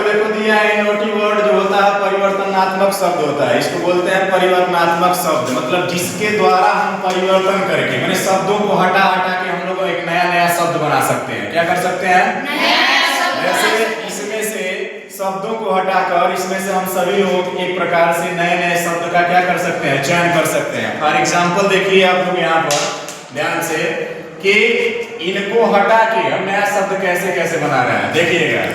देखो दिया है इनोवेटिव वर्ड जो होता है परिवर्तनात्मक शब्द होता है, इसको बोलते हैं परिवर्तनात्मक शब्द। मतलब जिसके द्वारा हम परिवर्तन करके माने शब्दों को हटा हटा के हम लोग एक नया नया शब्द बना सकते हैं। क्या कर सकते हैं? नया शब्द। जैसे इसमें से शब्दों को हटाकर इसमें से हम सभी लोग एक प्रकार से नए नए शब्द का क्या कर सकते हैं? चयन कर सकते हैं। फॉर एग्जाम्पल देखिए आप लोग यहाँ पर ध्यान से कि इनको हटा के हम नया शब्द कैसे कैसे बना रहे हैं। देखिएगा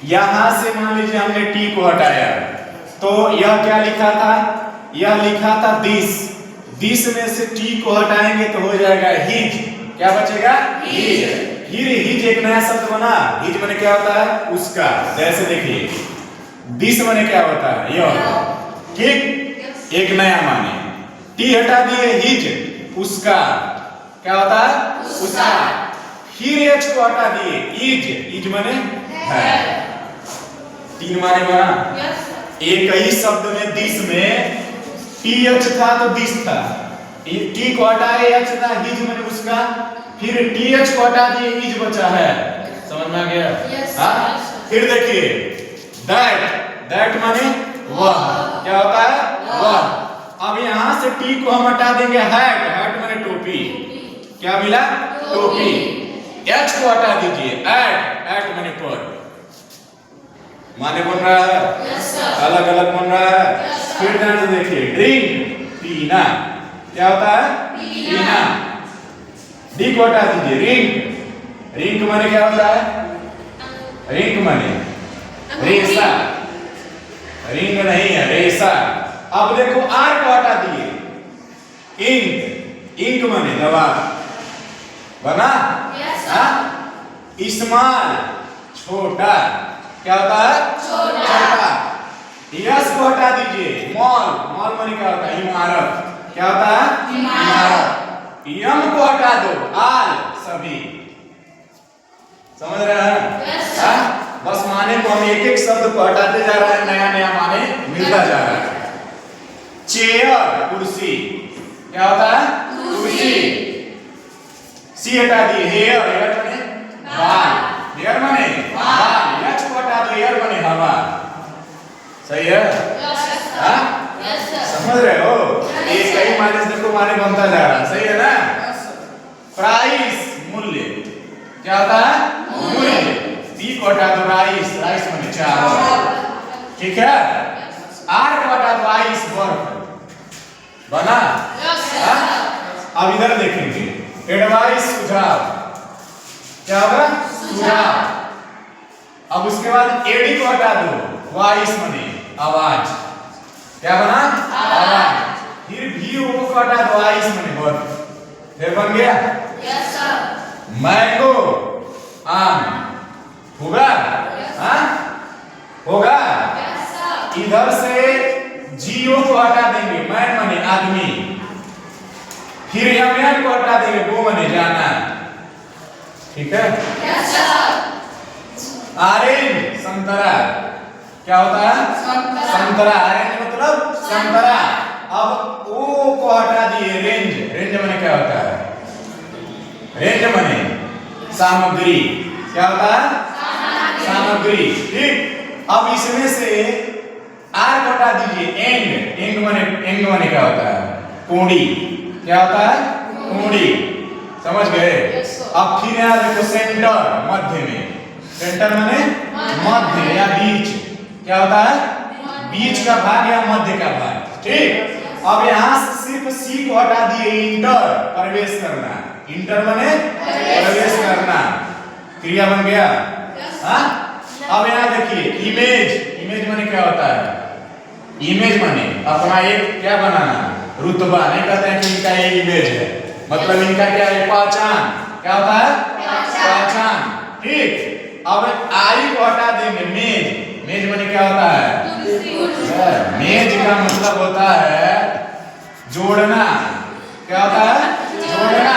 यहां से मान लीजिए हमने टी को हटाया तो यह क्या लिखा था? यह लिखा था दिस। दिस में से टी को हटाएंगे तो हो जाएगा हिज। क्या बचेगा? हिज। फिर हिज एक नया शब्द बना। हिज माने क्या होता है? उसका। जैसे देखिए दिस माने क्या होता है? यह। ठीक, एक नया माने। टी हटा दिए, हिज उसका। क्या होता है? उसका। फिर एच को हटा दिए, इज। इज माने है। तीन माने बना। एक ही शब्द में दिस में टी एच था तो दिस था, टी को हटाए एच था, हिज माने उसका। फिर टी एच को हटा दिए, इज बचा है। समझ में आ गया? हाँ। फिर देखिए दैट। दैट माने वह। क्या होता है? वह। अब यहां से टी को हम हटा देंगे, हैट। हैट माने टोपी। क्या मिला? टोपी। एच को हटा दीजिए, एट। एट माने पर। माने बन रहा है? अलग अलग बन रहा है। फिर ध्यान से देखिए ड्रिंक, पीना। क्या होता है? पीना। डी को हटा दीजिए, रिंक। रिंक माने क्या होता है? रिंक माने रेशा। रिंग नहीं है, रेशा। अब देखो आर को हटा दिए, इंक। इंक माने दवाई। बना? स्मॉल छोटा। क्या होता है? छोटा। यस को हटा दीजिए, मॉल। मॉल माने क्या होता है? इमारत। क्या होता है? इमारत। यम को हटा दो, आल सभी। समझ रहे हैं? बस माने को हम एक एक शब्द को हटाते जा रहे हैं, नया नया माने मिलता जा रहा है। चेयर कुर्सी। क्या होता है? कुर्सी। सी हटा दिए, हेयर। हेयर माने बाल। हेयर माने बाल। एच को हटा दो, हेयर माने हवा। सही है? समझ रहे हो? एक कई माने से देखो माने बनता जा रहा है। सही है ना? प्राइस मूल्य। क्या होता है? मूल्य। डी को हटा दो, राइस। राइस माने चावल। ठीक है? आर को हटा दो, आइस बर्फ। बना? अब इधर देखेंगे एडवाइस सुझाव। क्या होगा? सुझाव। अब उसके बाद एडी को हटा दो, वॉइस माने आवाज। क्या बना? आवाज। फिर भी को हटा दो, वॉइस माने बर्फ। फिर बन गया? Yes sir. मैंगो आम। होगा? हाँ होगा? Yes sir. इधर से जीओ को हटा देंगे, मैन माने आदमी। फिर यमन को हटा देंगे, गो माने जाना। ठीक है? Yes sir. ऑरेंज संतरा। क्या होता है? संतरा। ऑरेंज मतलब संतरा। अब ओ को हटा दिए, रेंज। रेंज माने क्या होता है? रेंज माने सामग्री। क्या होता है? सामग्री। ठीक। अब इसमें से आर को हटा दीजिए, एंड। एंड माने क्या होता है? कोड़ी। क्या होता है? कोड़ी। समझ गए? अब फिर यहाँ देखो सेंटर, मध्य में। सेंटर माने मध्य या बीच। क्या होता है? बीच का भाग या मध्य का भाग। ठीक। अब यहाँ से सिर्फ सी को हटा दिए, इंटर प्रवेश करना। इंटर माने प्रवेश करना। क्रिया बन गया। हाँ? अब यहाँ देखिए इमेज। इमेज माने क्या होता है? इमेज माने अपना एक क्या बनाना, रुतबा। नहीं कहते हैं कि इनका ये इमेज है, मतलब इनका क्या है? पहचान। क्या होता है? पहचान। ठीक। अब आई को हटा देंगे, मेज। मेज माने क्या होता है? मेज का मतलब होता है जोड़ना। क्या होता है? जोड़ना।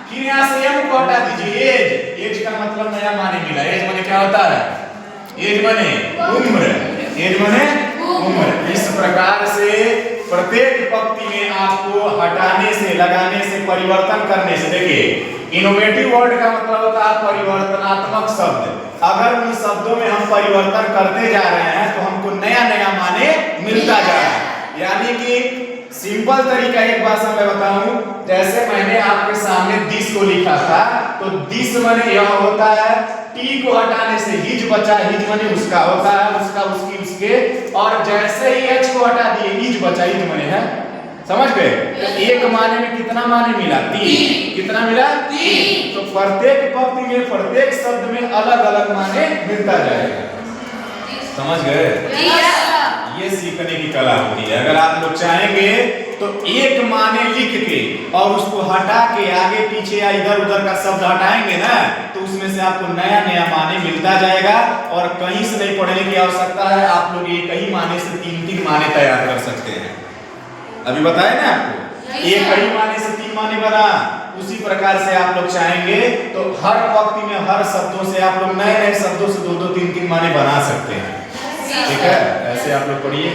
फिर यहाँ से एम को हटा दीजिए, एज। एज का मतलब नया माने मिला। एज माने क्या होता है? एज माने उम्र। एज माने उम्र। इस प्रकार से प्रत्येक पंक्ति में आपको हटाने से, लगाने से, परिवर्तन करने से। देखिए इनोवेटिव वर्ड का मतलब होता है परिवर्तनात्मक शब्द। अगर उन शब्दों में हम हम परिवर्तन करते जा रहे हैं तो हमको नया नया माने मिलता जा रहा है। यानी कि सिंपल तरीका एक भाषा में बताऊं, जैसे मैंने आपके सामने दिस को लिखा था, तो दिस माने यह होता है, टी को हटाने से हिज बचा, हिज माने उसका होता है, उसका उसकी उसके, और जैसे ही एच को हटा दिए हिज बचा, हिज माने है, समझ गए? एक माने में कितना माने मिला? तीन। कितना मिला? तीन। तो प्रत्येक पंक्ति में प्रत्येक शब्द में अलग अलग माने मिलता जाएगा, समझ गए? ये सीखने की कला होती है। अगर आप लोग चाहेंगे तो एक माने लिख के और उसको हटा के आगे पीछे या इधर उधर का शब्द हटाएंगे ना, तो उसमें से आपको नया नया माने मिलता जाएगा और कहीं से नहीं पढ़ने की आवश्यकता है। आप लोग एक ही माने से तीन तीन माने तैयार कर सकते हैं। अभी बताए ना आपको, एक ही माने से तीन माने बना, उसी प्रकार से आप लोग चाहेंगे तो हर पंक्ति में हर शब्दों से आप लोग नए नए शब्दों से दो दो तीन तीन माने बना सकते हैं। ठीक है, ऐसे आप लोग पढ़िए।